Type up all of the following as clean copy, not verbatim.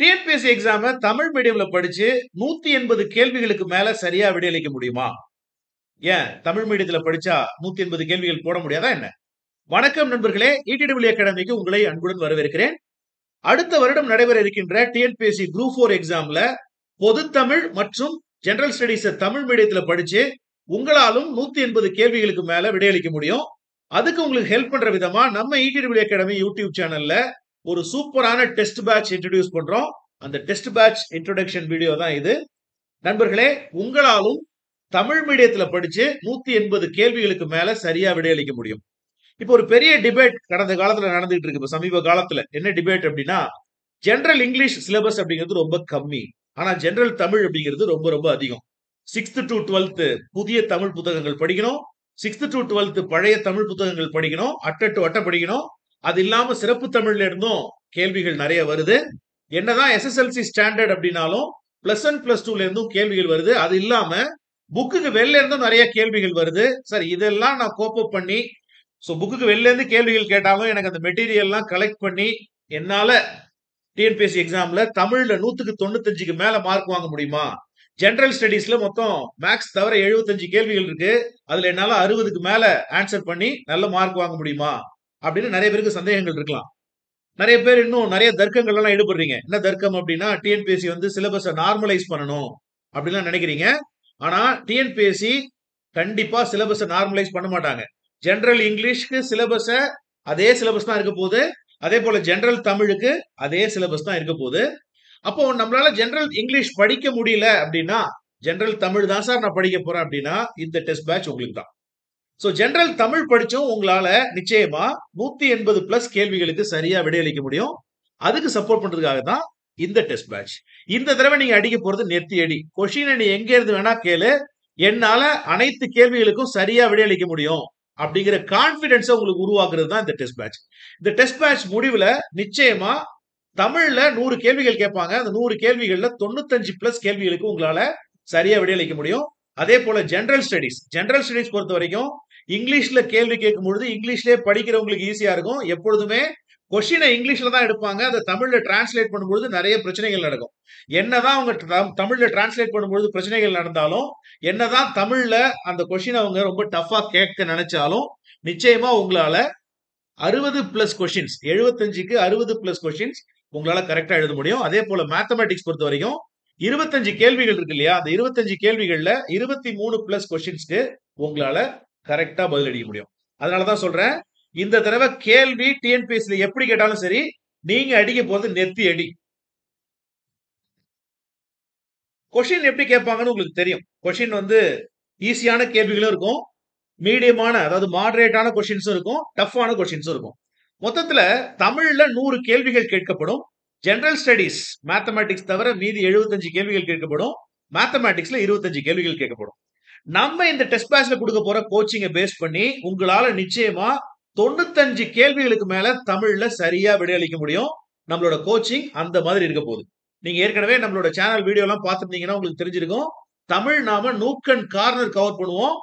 TNPSC எக்ஸாம Tamil மீடியம்ல படிச்சு 180 கேள்விகளுக்கு மேல சரியா விடையளிக்க முடியுமா? ஏன் தமிழ் மீடியத்துல படிச்சா 180 கேள்விகள் போட முடியாதா என்ன? வணக்கம் நண்பர்களே, ETW அகாடமிக்கு உங்களை அன்புடன் வரவேற்கிறேன். அடுத்த வருடம் நடைபெற இருக்கின்ற டிஎன்பிஎஸ்சி குரூப் 4 எக்ஸாம்ல பொதுத்தமிழ் மற்றும் ஜெனரல் ஸ்டடீஸ் தமிழ் மீடியத்துல படிச்சு உங்களாலும் 180 கேள்விகளுக்கு மேல விடையளிக்க முடியும். அதுக்கு உங்களுக்கு ஹெல்ப் பண்ற விதமா நம்ம ETW அகாடமி யூடியூப் சேனல்ல ஒரு சூப்பரான டெஸ்ட் பேட்ச் இன்ட்ரோடியூஸ் பண்றோம். அந்த டெஸ்ட் பேட்ச் இன்ட்ரோடக்ஷன் வீடியோ தான் இது. நண்பர்களே, உங்களாலும் தமிழ் மீடியத்துல படிச்சு 180 கேள்விகளுக்கு மேல சரியா விடையளிக்க முடியும். இப்போ ஒரு பெரிய டிபேட் கடந்த காலத்துல நடந்துட்டு இருக்கு. இப்ப சமீப காலத்துல என்ன டிபேட் அப்படின்னா, ஜெனரல் இங்கிலீஷ் சிலபஸ் அப்படிங்கிறது ரொம்ப கம்மி, ஆனா ஜெனரல் தமிழ் அப்படிங்கிறது ரொம்ப ரொம்ப அதிகம். 6th to 12th புதிய தமிழ் புத்தகங்கள் படிக்கணும், 6th to 12th பழைய தமிழ் புத்தகங்கள் படிக்கணும், அட்டை டு அட்டை படிக்கணும். அது இல்லாம சிறப்பு தமிழ்ல இருந்தும் கேள்விகள் நிறைய வருது. என்னதான் எஸ்எஸ்எல்சி ஸ்டாண்டர்ட் அப்படின்னாலும் பிளஸ் 1 பிளஸ் 2ல இருந்தும் கேள்விகள் வருது. அது இல்லாம புக்குக்கு வெளில இருந்தும் நிறைய கேள்விகள் வருது. சார், இதெல்லாம் நான் கோப்பப் பண்ணி புக்குக்கு வெளில இருந்து கேள்விகள் கேட்டாலும் எனக்கு அந்த மெட்டீரியல் எல்லாம் கலெக்ட் பண்ணி என்னால டிஎன்பிஎஸ்சி எக்ஸாம்ல தமிழ்ல 100க்கு 95க்கு மேல மார்க் வாங்க முடியுமா? ஜெனரல் ஸ்டடீஸ்ல மொத்தம் மேக்ஸ் தவிர 75 கேள்விகள் இருக்கு. அதுல என்னால 60க்கு மேல ஆன்சர் பண்ணி நல்ல மார்க் வாங்க முடியுமா அப்படின்னு நிறைய பேருக்கு சந்தேகங்கள் இருக்கலாம். நிறைய பேர் இன்னும் நிறைய தர்க்கங்கள் எல்லாம் ஈடுபடுறீங்க. என்ன தர்க்கம் அப்படின்னா, டிஎன்பிஎஸ்சி சிலபஸை நார்மலைஸ் பண்ணணும் அப்படிலாம் நினைக்கிறீங்க. ஆனா டிஎன்பிஎஸ்சி கண்டிப்பா சிலபஸை நார்மலைஸ் பண்ண மாட்டாங்க. ஜெனரல் இங்கிலீஷ்க்கு சிலபஸை அதே சிலபஸ் தான் இருக்க போகுது. அதே போல ஜெனரல் தமிழுக்கு அதே சிலபஸ் தான் இருக்க போகுது. அப்போ நம்மளால ஜெனரல் இங்கிலீஷ் படிக்க முடியல அப்படின்னா, ஜெனரல் தமிழ் தான் சார் நான் படிக்க போறேன் அப்படின்னா இந்த டெஸ்ட் பேட்ச் உங்களுக்கு தான். ஜெனரல் தமிழ் படிச்சும் உங்களால நிச்சயமா 180 பிளஸ் கேள்விகளுக்கு சரியா விடையளிக்க முடியும். அதுக்கு சப்போர்ட் பண்றதுக்காக தான் இந்த டெஸ்ட் பேட்ச். இந்த தடவை நீங்க அடிக்க போறது நெத்தி அடி. கொஸ்டினை நீ எங்க இருந்து வேணா கேளு, என்னால அனைத்து கேள்விகளுக்கும் சரியா விடையளிக்க முடியும் அப்படிங்கிற கான்பிடன்ஸை உங்களுக்கு உருவாக்குறது தான் இந்த டெஸ்ட் பேட்ச். இந்த டெஸ்ட் பேட்ச் முடிவுல நிச்சயமா தமிழ்ல 100 கேள்விகள் கேட்பாங்க. அந்த 100 கேள்விகள்ல 95 பிளஸ் கேள்விகளுக்கு உங்களால சரியா விடையளிக்க முடியும். அதே போல ஜெனரல் ஸ்டடீஸ் பொறுத்த வரைக்கும் இங்கிலீஷ்ல கேள்வி கேட்கும் பொழுது இங்கிலீஷ்லயே படிக்கிறவங்களுக்கு ஈஸியா இருக்கும். எப்பொழுதுமே கொஸ்டினை இங்கிலீஷ்ல தான் எடுப்பாங்க. அதை தமிழ்ல டிரான்ஸ்லேட் பண்ணும்போது நிறைய பிரச்சனைகள் நடக்கும். என்னதான் அவங்க தமிழ்ல டிரான்ஸ்லேட் பண்ணும்போது பிரச்சனைகள் நடந்தாலும், என்னதான் தமிழ்ல அந்த கொஸ்டின் அவங்க ரொம்ப டஃபா கேட்க நினைச்சாலும், நிச்சயமா உங்களால 60 பிளஸ் கொஸ்டின்ஸ், 75க்கு 60 பிளஸ் கொஸ்டின்ஸ் உங்களால கரெக்டா எழுத முடியும். அதே போல மேத்தமேட்டிக்ஸ் பொறுத்த வரைக்கும் 25 கேள்விகள் இருக்கு இல்லையா, அந்த 25 கேள்விகள்ல 23 பிளஸ் கொஸ்டின்ஸ்க்கு உங்களால கரெக்டா பதில் அடிக்க முடியும். அதனாலதான் சொல்றேன், இந்த தடவை கேள்வி டிஎன்பிஎஸ்சி எப்படி கேட்டாலும் சரி, நீங்க அடிக்க போறது நெத்தி அடி. கொஸ்டின் எப்படி கேட்பாங்கன்னு உங்களுக்கு தெரியும். கொஸ்டின் ஈஸியான கேள்விகளும் இருக்கும், மீடியமான அதாவது மாடரேட்டான கொஸ்டின்ஸும் இருக்கும், டஃப்பான கொஸ்டின்ஸும் இருக்கும். மொத்தத்துல தமிழ்ல 100 கேள்விகள் கேட்கப்படும். ஜெனரல் ஸ்டடீஸ் மேத்தமேட்டிக்ஸ் தவிர மீதி 75 கேள்விகள் கேட்கப்படும். மேத்தமேட்டிக்ஸ்ல 25 கேள்விகள் கேட்கப்படும். நம்ம இந்த டெஸ்ட் பேட்ச்ல கொடுக்க போற கோச்சிங்கை பேஸ் பண்ணி உங்களால நிச்சயமா 95 கேள்விகளுக்கு மேல தமிழ்ல சரியா விடையளிக்க முடியும். நம்மளோட கோச்சிங் அந்த மாதிரி இருக்க போகுது. நீங்க ஏற்கனவே நம்மளோட சேனல் வீடியோ எல்லாம் பார்த்துருந்தீங்கன்னா உங்களுக்கு தெரிஞ்சிருக்கும். தமிழ் நாம நூக் அண்ட் கார்னர் கவர் பண்ணுவோம்.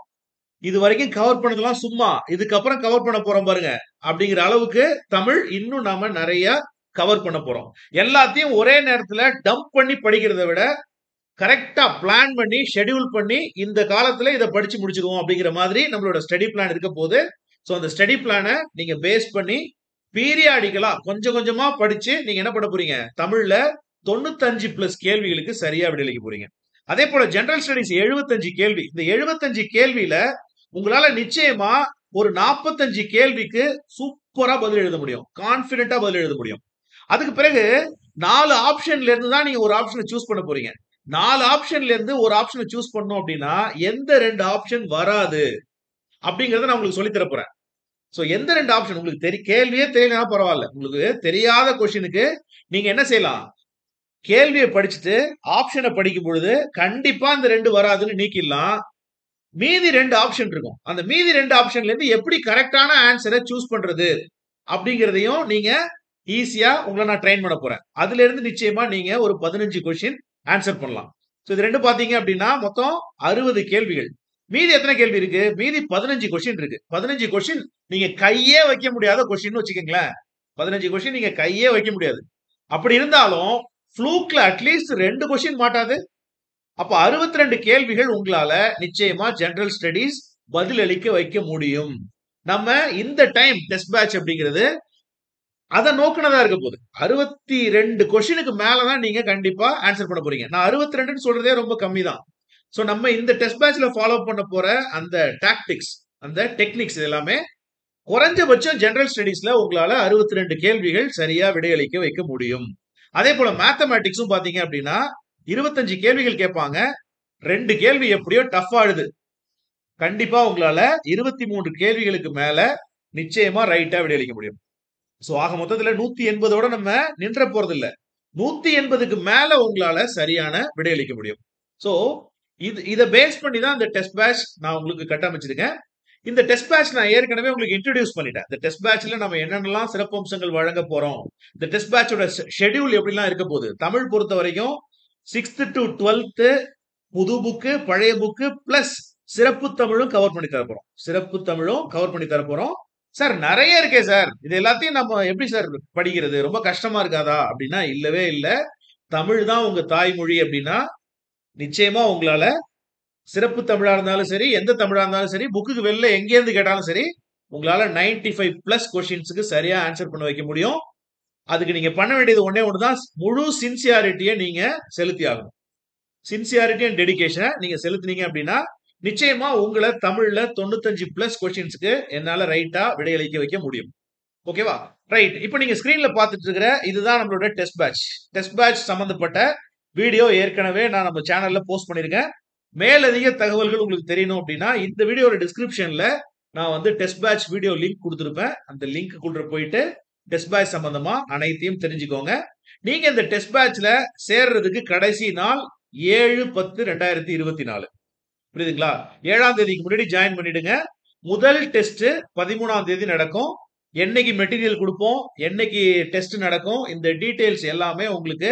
இது வரைக்கும் கவர் பண்ணதெல்லாம் சும்மா, இதுக்கப்புறம் கவர் பண்ண போறோம் பாருங்க அப்படிங்கிற அளவுக்கு தமிழ் இன்னும் நாம நிறைய கவர் பண்ண போறோம். எல்லாத்தையும் ஒரே நேரத்துல டம்ப் பண்ணி படிக்கிறத விட கரெக்டா பிளான் பண்ணி ஷெட்யூல் பண்ணி இந்த காலத்துல இதை படிச்சு முடிச்சுக்குவோம் அப்படிங்கிற மாதிரி நம்மளோட ஸ்டடி பிளான் இருக்க போது. அந்த ஸ்டடி பிளானை நீங்க பேஸ் பண்ணி பீரியாடிக்கலா கொஞ்சம் கொஞ்சமா படிச்சு நீங்க என்ன பண்ண போறீங்க, தமிழ்ல 95 பிளஸ் கேள்விகளுக்கு சரியா விடையளிக்க போறீங்க. அதே போல ஜெனரல் ஸ்டடீஸ் 75 கேள்வி. இந்த 75 கேள்வியில உங்களால நிச்சயமா ஒரு 45 கேள்விக்கு சூப்பரா பதில் எழுத முடியும், கான்பிடென்டா பதில் எழுத முடியும். அதுக்கு பிறகு 4 ஆப்ஷன்ல இருந்து தான் நீங்க ஒரு ஆப்ஷனை சூஸ் பண்ண போறீங்க. 4 ஆப்ஷன்ல இருந்து ஒரு ஆப்ஷனை சூஸ் பண்ணோம் அப்படின்னா எந்த 2 ஆப்ஷன் வராது அப்படிங்கறத நான் உங்களுக்கு சொல்லி தர போறேன். எந்த 2 ஆப்ஷன் உங்களுக்கு கேள்வியே தெரியலனா பரவாயில்ல, உங்களுக்கு தெரியாத கொஸ்டினுக்கு நீங்க என்ன செய்யலாம், கேள்வியை படிச்சுட்டு ஆப்ஷனை படிக்கும் பொழுது கண்டிப்பா இந்த 2 வராதுன்னு நீக்கிடலாம். மீதி 2 ஆப்ஷன் இருக்கும். அந்த மீதி 2 ஆப்ஷன்ல இருந்து எப்படி கரெக்டான ஆன்சரை சூஸ் பண்றது அப்படிங்கறதையும் நீங்க ஈஸியா உங்களை நான் ட்ரெயின் பண்ண போறேன். அதுல இருந்து நிச்சயமா நீங்க ஒரு 15 கொஸ்டின் ஆன்சர் பண்ணலாம். இது ரெண்டு பாத்தீங்க அப்படின்னா மொத்தம் 60 கேள்விகள். மீதி எத்தனை கேள்வி இருக்கு? மீதி 15 கொஸ்டின் இருக்கு. 15 கொஸ்டின் நீங்க கையே வைக்க முடியாத கொஸ்டின் வச்சுக்கீங்களேன். 15 கொஸ்டின் நீங்க கையே வைக்க முடியாது. அப்படி இருந்தாலும் ஃப்ளூக்ல அட்லீஸ்ட் 2 கொஸ்டின் மாட்டாது. அப்ப 62 கேள்விகள் உங்களால நிச்சயமா ஜெனரல் ஸ்டடீஸ் பதிலளிக்க வைக்க முடியும். நம்ம இந்த டைம் டெஸ்ட் பேட்ச் அப்படிங்கிறது அத நோக்குனதா இருக்க போகுது. 62 கொஸ்டினுக்கு மேல தான் நீங்க கண்டிப்பா ஆன்சர் பண்ண போறீங்க. நான் 62ன்னு சொல்றதே ரொம்ப கம்மி தான். சோ நம்ம இந்த டெஸ்ட் பேட்ச்ல ஃபாலோ பண்ண போற அந்த டாக்டிக்ஸ், அந்த டெக்னிக்ஸ் எல்லாமே குறைஞ்சபட்சம் ஜெனரல் ஸ்டடீஸ்ல உங்களால 62 கேள்விகள் சரியா விடையளிக்க வைக்க முடியும். அதே போல மேத்தமேட்டிக்ஸும் பாத்தீங்க அப்படின்னா 25 கேள்விகள் கேட்பாங்க. 2 கேள்வி எப்படியோ டஃப்பா எழுது. கண்டிப்பா உங்களால 23 கேள்விகளுக்கு மேல நிச்சயமா ரைட்டா விடையளிக்க முடியும். சோ ஆக மொத்தத்துல 180ஓட நம்ம நின்ற போறது இல்ல. 180க்கு மேல உங்களால சரியான விடையளிக்க முடியும். சோ இத பேஸ் பண்ணி தான் இந்த டெஸ்ட் பேட்ச் நான் உங்களுக்கு கட்டமைச்சிருக்கேன். இந்த டெஸ்ட் பேட்ச் நான் ஏற்கனவே உங்களுக்கு இன்ட்ரோடியூஸ் பண்ணிட்டேன். இந்த டெஸ்ட் பேட்ச்ல நம்ம என்னென்னலாம் சிறப்பம்சங்கள் வழங்க போறோம், இந்த டெஸ்ட் பேட்சோட ஷெட்யூல் எப்படிலாம் இருக்க போகுது. தமிழ் பொறுத்த வரைக்கும் 6th to 12th புது புக்கு, பழைய புக்கு பிளஸ் சிறப்பு தமிழும் கவர் பண்ணி தர போறோம். சிறப்பு தமிழும் கவர் பண்ணி தர போறோம். சார் நிறைய இருக்கே சார், இது எல்லாத்தையும் நம்ம எப்படி சார் படிக்கிறது, ரொம்ப கஷ்டமா இருக்காதா அப்படின்னா இல்லவே இல்ல. தமிழ் தான் உங்க தாய்மொழி அப்படின்னா நிச்சயமா உங்களால சிறப்பு தமிழா இருந்தாலும் சரி, எந்த தமிழா இருந்தாலும் சரி, புக்குக்கு வெளில எங்க இருந்து கேட்டாலும் சரி, உங்களால 95 பிளஸ் கொஸ்டின்ஸ்க்கு சரியா ஆன்சர் பண்ண வைக்க முடியும். அதுக்கு நீங்க பண்ண வேண்டியது ஒண்ணே ஒண்ணுதான், முழு சின்சியாரிட்டியை நீங்க செலுத்தி ஆகணும். சின்சியாரிட்டி அண்ட் டெடிகேஷனை நீங்க செலுத்தினீங்க அப்படின்னா நிச்சயமா உங்களை தமிழ்ல 95 பிளஸ் கொஸ்டின்ஸ்க்கு என்னால ரைட்டா விடையளிக்க வைக்க முடியும். ஓகேவா? ரைட். இப்போ நீங்க ஸ்கிரீன்ல பார்த்துட்டு இருக்கிற இதுதான் நம்மளோட டெஸ்ட் பேட்ச். டெஸ்ட் பேட்ச் சம்பந்தப்பட்ட வீடியோ ஏற்கனவே நான் நம்ம சேனல்ல போஸ்ட் பண்ணிருக்கேன். மேலதிக தகவல்கள் உங்களுக்கு தெரியணும் அப்படின்னா இந்த வீடியோட டிஸ்கிரிப்ஷன்ல நான் வந்து டெஸ்ட் பேட்ச் வீடியோ லிங்க் கொடுத்திருப்பேன். அந்த லிங்க்குள்ள போயிட்டு டெஸ்ட் பேட்ச் சம்பந்தமா அனைத்தையும் தெரிஞ்சுக்கோங்க. நீங்க இந்த டெஸ்ட் பேட்ச்ல சேர்றதுக்கு கடைசி நாள் 7/10/2024. புரியுதுங்களா? 7ஆம் தேதிக்கு முன்னாடி ஜாயின் பண்ணிடுங்க. முதல் டெஸ்ட் 13ஆம் தேதி நடக்கும். என்னைக்கு மெட்டீரியல் கொடுப்போம், என்னைக்கு டெஸ்ட் நடக்கும், இந்த டீடைல்ஸ் எல்லாமே உங்களுக்கு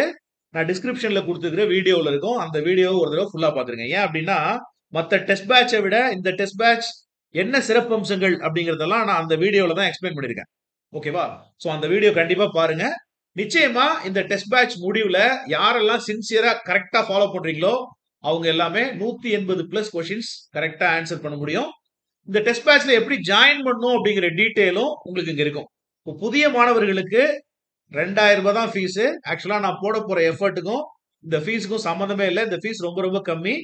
நான் டிஸ்கிரிப்ஷன்ல கொடுத்துக்கிற வீடியோல இருக்கும். அந்த வீடியோ ஒரு தடவை ஃபுல்லா பாத்துருங்க. ஏன் அப்படின்னா மத்த டெஸ்ட் பேட்சை விட இந்த டெஸ்ட் பேட்ச் என்ன சிறப்பம்சங்கள் அப்படிங்கறதெல்லாம் நான் அந்த வீடியோல தான் எக்ஸ்பிளைன் பண்ணிருக்கேன். ஓகேவா? சோ அந்த வீடியோ கண்டிப்பா பாருங்க. நிச்சயமா இந்த டெஸ்ட் பேட்ச் முடிவுல யாரெல்லாம் சின்சியரா கரெக்டா ஃபாலோ பண்றீங்களோ அவங்க எல்லாமே 180 பிளஸ் கொஸ்டின்ஸ் கரெக்டா ஆன்சர் பண்ண முடியும். இந்த டெஸ்ட் பேட்ச்ல எப்படி ஜாயின் பண்ணணும் அப்படிங்கிற டீடைலும் உங்களுக்கு இங்க இருக்கும். இப்போ புதிய மாணவர்களுக்கு 2000 ரூபாய் தான் ஃபீஸ். ஆக்சுவலா நான் போட போற எஃபர்ட்டுக்கும் இந்த ஃபீஸுக்கும் சம்பந்தமே இல்லை. இந்த ஃபீஸ் ரொம்ப ரொம்ப கம்மி.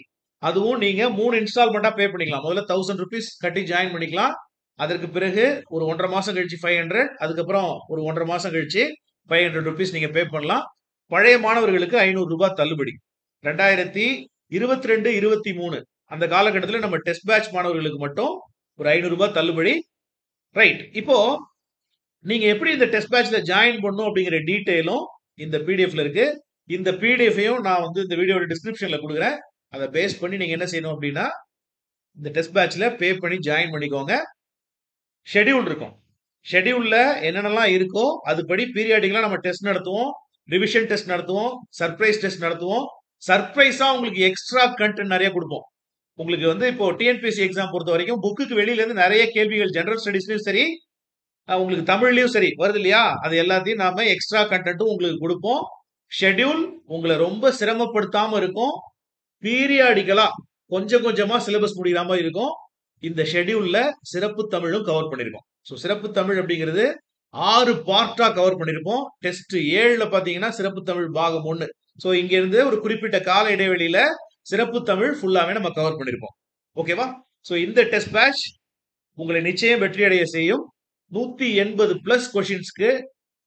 அதுவும் நீங்க 3 இன்ஸ்டால்மெண்டா பே பண்ணிக்கலாம். முதல்ல 1000 rupees கட்டி ஜாயின் பண்ணிக்கலாம். அதற்கு பிறகு ஒரு 1.5 மாசம் கழிச்சு 500, அதுக்கப்புறம் ஒரு 1.5 மாசம் கழிச்சு 500 rupees நீங்க பே பண்ணலாம். பழைய மாணவர்களுக்கு 500 ரூபாய் தள்ளுபடி. 2022, 23 அந்த காலகட்டத்தில் நம்ம டெஸ்ட் பேட்ச் மாணவர்களுக்கு மட்டும் ஒரு 500 ரூபாய் தள்ளுபடி. ரைட். இப்போ நீங்க எப்படி இந்த டெஸ்ட் பேட்ச்ல ஜாயின் பண்ணணும் அப்படிங்கிற டீடைலும் இந்த பிடிஎஃப்ல இருக்கு. இந்த பிடிஎஃபையும் நான் வந்து இந்த வீடியோட டிஸ்கிரிப்ஷன்ல கொடுக்குறேன். அதை பேஸ் பண்ணி நீங்க என்ன செய்யணும் அப்படின்னா இந்த டெஸ்ட் பேட்ச்ல பே பண்ணி ஜாயின் பண்ணிக்கோங்க. ஷெட்யூல் இருக்கும். ஷெட்யூல்ல என்னென்னலாம் இருக்கோ அதுபடி பீரியாடிக்கலா நம்ம டெஸ்ட் நடத்துவோம், ரிவிஷன் டெஸ்ட் நடத்துவோம், சர்ப்ரைஸ் டெஸ்ட் நடத்துவோம். சர்ப்ரைஸா உங்களுக்கு எக்ஸ்ட்ரா கண்டென்ட் நிறைய கொடுப்போம். உங்களுக்கு வந்து இப்போ டிஎன்பிஎஸ்சி எக்ஸாம் பொறுத்த வரைக்கும் புக்குக்கு வெளியில இருந்து நிறைய கேள்விகள் ஜெனரல் ஸ்டடீஸ்லயும் சரி, உங்களுக்கு தமிழ்லயும் சரி வருது இல்லையா? அது எல்லாத்தையும் நாம எக்ஸ்ட்ரா கண்டென்ட்டும் உங்களுக்கு கொடுப்போம். ஷெட்யூல் உங்களை ரொம்ப சிரமப்படுத்தாம இருக்கும். பீரியாடிக்கலா கொஞ்சம் கொஞ்சமா சிலபஸ் முடிகிற மாதிரி இருக்கும். இந்த ஷெட்யூல்ல சிறப்பு தமிழும் கவர் பண்ணிருக்கோம். ஸோ சிறப்பு தமிழ் அப்படிங்கிறது 6 பார்ட்டா கவர் பண்ணிருப்போம். டெஸ்ட் 7ல பாத்தீங்கன்னா சிறப்பு தமிழ் பாகம் 1. ஸோ இங்க இருந்து ஒரு குறிப்பிட்ட கால இடைவெளியில சிறப்பு தமிழ் ஃபுல்லாவே நம்ம கவர் பண்ணிருப்போம். ஓகேவா? ஸோ இந்த டெஸ்ட் பேட்ச் உங்களை நிச்சயம் வெற்றி அடைய செய்யும். 180 பிளஸ் கொஸ்டின்ஸ்க்கு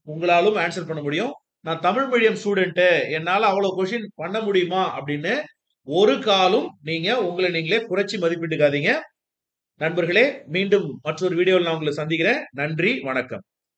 உங்களாலும் ஆன்சர் பண்ண முடியும். நான் தமிழ் மீடியம் ஸ்டூடெண்ட், என்னால அவ்வளவு கொஸ்டின் பண்ண முடியுமா அப்படின்னு ஒரு காலும் நீங்க உங்களை நீங்களே குறைச்சி மதிப்பிட்டுக்காதீங்க. நண்பர்களே, மீண்டும் மற்றொரு வீடியோவில் நான் உங்களை சந்திக்கிறேன். நன்றி, வணக்கம்.